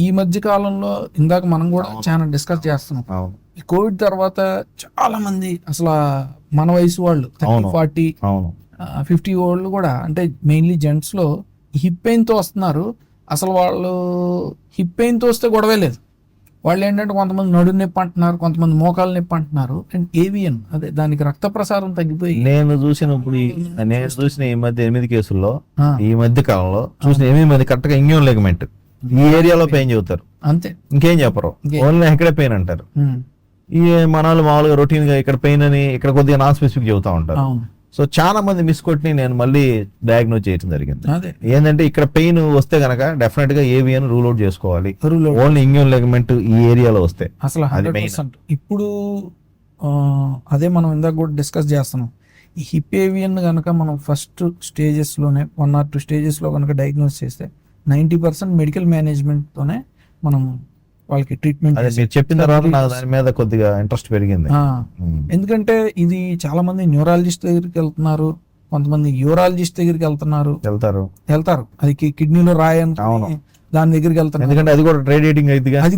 ఈ మధ్య కాలంలో ఇందాక మనం కూడా చాలా డిస్కస్ చేస్తున్నాం. ఈ కోవిడ్ తర్వాత చాలా మంది అసలు మన వయసు వాళ్ళు 30-40 50 వాళ్ళు కూడా అంటే మెయిన్లీ జెంట్స్ లో హిప్ పెయిన్ తో వస్తున్నారు. అసలు వాళ్ళు హిప్ పెయిన్ తో వస్తే గొడవే లేదు. వాళ్ళు ఏంటంటే కొంతమంది నడుము నొప్పి అంటున్నారు, కొంతమంది మోకాలు నొప్పి అంటున్నారు. అండ్ ఏవియన్ అదే దానికి రక్త ప్రసారం తగ్గిపోయి నేను చూసిన ఈ మధ్య 8 కేసుల్లో ఈ మధ్య కాలంలో చూసిన 8 మంది కరెక్ట్ గా ఇంగ్యూన్ లెగమెంట్ ఈ ఏరియాలో పెయిన్ చెబుతారు, అంతే, ఇంకేం చెప్పరు. ఓన్లీ ఇక్కడే పెయిన్ అంటారు. ఈ మనాలు మామూలుగా రొటీన్ గా ఇక్కడ పెయిన్ అని ఇక్కడ కొద్దిగా నాన్ స్పెసిఫిక్ చెబుతా ఉంటారు. సో చాలా మంది మిస్ కొట్టి నేను మళ్ళీ డయాగ్నోజ్ చేయడం జరిగింది. ఏంటంటే ఇక్కడ పెయిన్ వస్తే గనక డెఫినెట్ గా ఏవియన్ రూల్ అవుట్ చేసుకోవాలి. ఓన్లీ ఇంగ్యూన్ లెగమెంట్ ఈ ఏరియాలో వస్తే అసలు 100%. ఇప్పుడు అదే మనం ఇందాక కూడా డిస్కస్ చేస్తున్నాం. ఈ హిప్ ఏవియన్ కనుక మనం ఫస్ట్ స్టేజెస్ లోనే 1 or 2 స్టేజెస్ లో కనుక డయాగ్నోస్ చేస్తే 90% మెడికల్ మేనేజ్మెంట్ తోనే మనం వాళ్ళకి ట్రీట్మెంట్. మీరు చెప్పిన తర్వాత నాకు దాని మీద కొద్దిగా ఇంట్రెస్ట్ పెరిగింది. ఎందుకంటే ఇది చాలా మంది న్యూరాలజిస్ట్ దగ్గరికి వెళ్తున్నారు, కొంతమంది యూరాలజిస్ట్ దగ్గరికి వెళ్తారు. అది కిడ్నీలో రాయని దాని దగ్గరికి వెళ్తున్నారు. ఎందుకంటే అది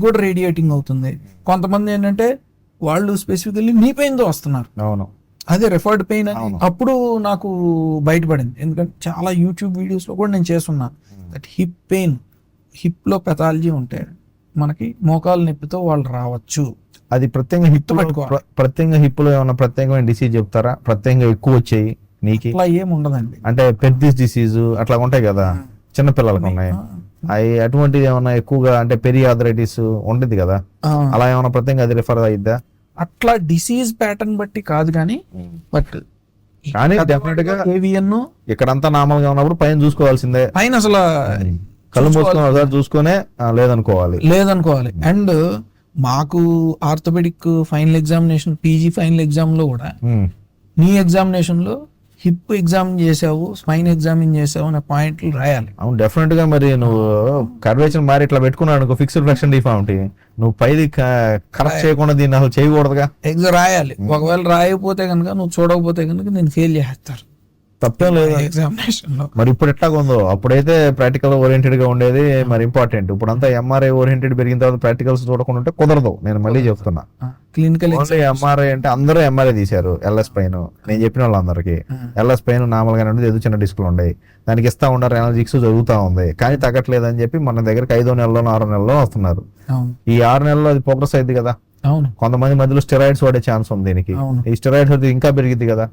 కూడా రేడియేటింగ్ అవుతుంది. కొంతమంది ఏంటంటే వాళ్ళు స్పెసిఫికల్లీ నీ పెయిన్ తో వస్తున్నారు. అదే రెఫర్డ్ పెయిన్ అని అప్పుడు నాకు బయటపడింది. ఎందుకంటే చాలా యూట్యూబ్ వీడియోస్ లో కూడా నేను చేస్తున్నాను దట్ హిప్ పెయిన్, హిప్ లో పెథాలజీ ఉంటే మనకి మోకాలు నొప్పితో వాళ్ళు రావచ్చు. అది ప్రత్యేకంగా హిప్ లో ఏమన్నా ప్రత్యేకమైన డిసీజ్ చెప్తారా? ప్రత్యేకంగా ఎక్కువ వచ్చాయి నీకు అట్లా ఏం ఉండదండి. అంటే పెర్దిస్ డిసీజ్ అట్లా ఉంటాయి కదా, చిన్న పిల్లలకు ఉన్నాయి అవి, అటువంటిది ఏమన్నా ఎక్కువగా అంటే పెరియాథరైటిస్ ఉంటుంది కదా, అలా ఏమన్నా ప్రత్యేకంగా అది రిఫర్ అయిద్దా? అట్లా డిసీజ్ ప్యాటర్న్ బట్టి కాదు కానీ డెఫినెట్ గా ఏవియన్ ఇక్కడంతా నార్మల్ గా ఉన్నప్పుడు పైన చూసుకోవాల్సిందే. పైన అసలు కళ్ళు మూసుకొని ఒకసారి చూసుకునే లేదనుకోవాలి. అండ్ మాకు orthopedic final examination, PG final exam లో కూడా నీ ఎగ్జామినేషన్ లో హిప్ ఎగ్జామిన్ చేసావు, స్పైన్ ఎగ్జామిన్ చేసావు అనే పాయింట్లు రాయాలి. అవును, డెఫినెట్ గా. మరి నువ్వు కర్వేచర్ మరి ఇట్లా పెట్టుకున్నావు అనుకో, ఫిక్స్డ్ ఫ్రాక్షన్ డిఫార్మిటీ, నువ్వు పైది కరెక్ట్ చేయకుండా దీన్ని అసలు చేయకూడదుగా. ఎగ్జామ్ రాయాలి. ఒకవేళ రాయకపోతే కనుక, నువ్వు చూడకపోతే కనుక నేను ఫెయిల్ చేస్తారు. తప్పేం లేదు ఎగ్జామినేషన్ లో. మరి ఇప్పుడు ఎట్లాగా ఉందో, అప్పుడైతే ప్రాక్టికల్ ఓరియంటెడ్ గా ఉండేది మరి ఇంపార్టెంట్. ఇప్పుడు అంతా ఎంఆర్ఐ ఓరియంటెడ్ పెరిగిన తర్వాత ప్రాక్టికల్స్ చూడకుండా ఉంటే కుదరదు. నేను మళ్ళీ చెప్తున్నా, క్లినికల్ ఎంఆర్ఐ అంటే అందరూ ఎంఆర్ఐ తీశారు. ఎల్ఎస్ పైన నేను చెప్పిన వాళ్ళందరికీ ఎల్ఎస్ పైన నార్మల్ గానే ఉండేది, ఏదో చిన్న డిస్కులు ఉన్నాయి, దానికి ఇస్తా ఉన్నారు, ఎనర్జిక్స్ జరుగుతా ఉంది, కానీ తగ్గట్లేదు అని చెప్పి మన దగ్గరికి 5వ నెలలో 6వ నెలలో వస్తున్నారు. ఈ 6 నెలల్లో అది ప్రోగ్రెస్ అయింది కదా. కొంతమంది మధ్యలో స్టెరాయిడ్స్ వాడే ఛాన్స్ ఉంది దీనికి. ఈ స్టెరాయిడ్స్ ఇంకా పెరిగింది కదా,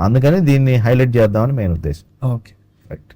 అందుకని దీన్ని హైలైట్ చేద్దామని మెయిన్ ఉద్దేశం. Okay, right.